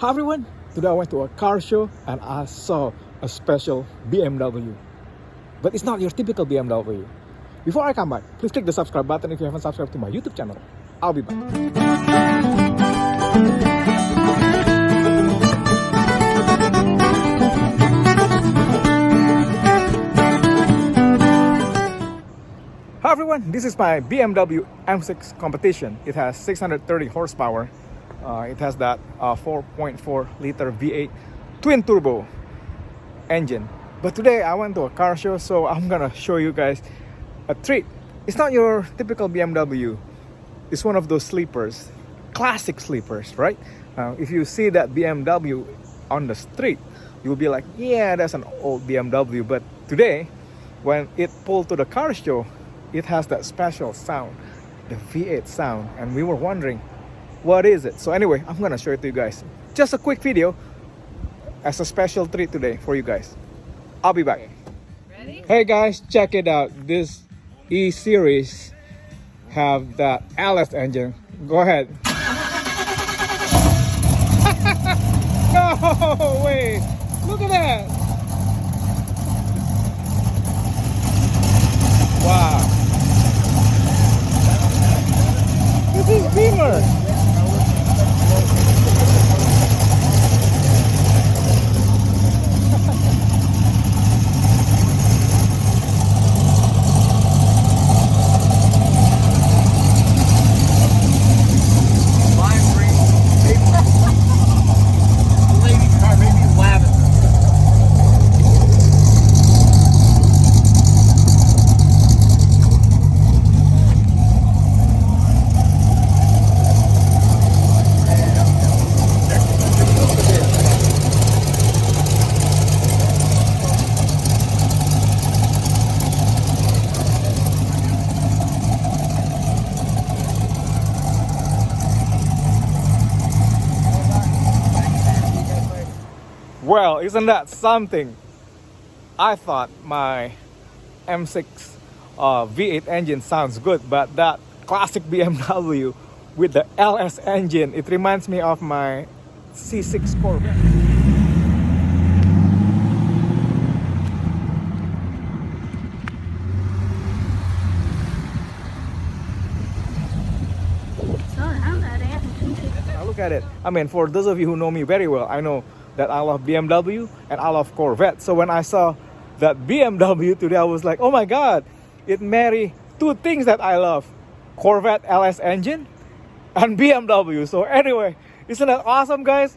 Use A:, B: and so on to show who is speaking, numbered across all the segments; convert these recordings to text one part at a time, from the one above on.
A: Hi everyone, today I went to a car show and I saw a special BMW. But it's not your typical BMW. Before I come back, please click the subscribe button if you haven't subscribed to my YouTube channel. I'll be back. Hi everyone, this is my BMW M6 competition. It has 630 horsepower. It has that 4.4 liter V8 twin turbo engine. But today I went to a car show, so I'm gonna show you guys a treat. It's not your typical BMW. It's one of those sleepers, classic sleepers, right? If you see that BMW on the street, you'll be like, yeah, that's an old BMW. But today, when it pulled to the car show, it has that special sound, the V8 sound, and we were wondering, what is it? So anyway, I'm gonna show it to you guys. Just a quick video as a special treat today for you guys. I'll be back.
B: Ready?
A: Hey guys, check it out. This E-Series have that LS engine. Go ahead. No way! Look at that! Wow! This is Beamer! Well, isn't that something? I thought my M6 V8 engine sounds good, but that classic BMW with the LS engine, it reminds me of my C6 Corvette. Now look at it. I mean, for those of you who know me very well, I know that I love BMW and I love Corvette. So when I saw that BMW today, I was like, oh my god, it marries two things that I love: Corvette LS engine and BMW. So anyway, isn't that awesome, guys?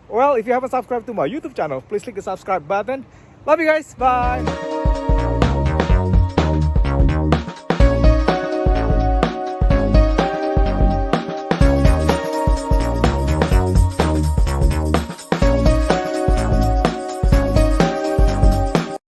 A: Well, if you haven't subscribed to my YouTube channel, please click the subscribe button. Love you guys. Bye.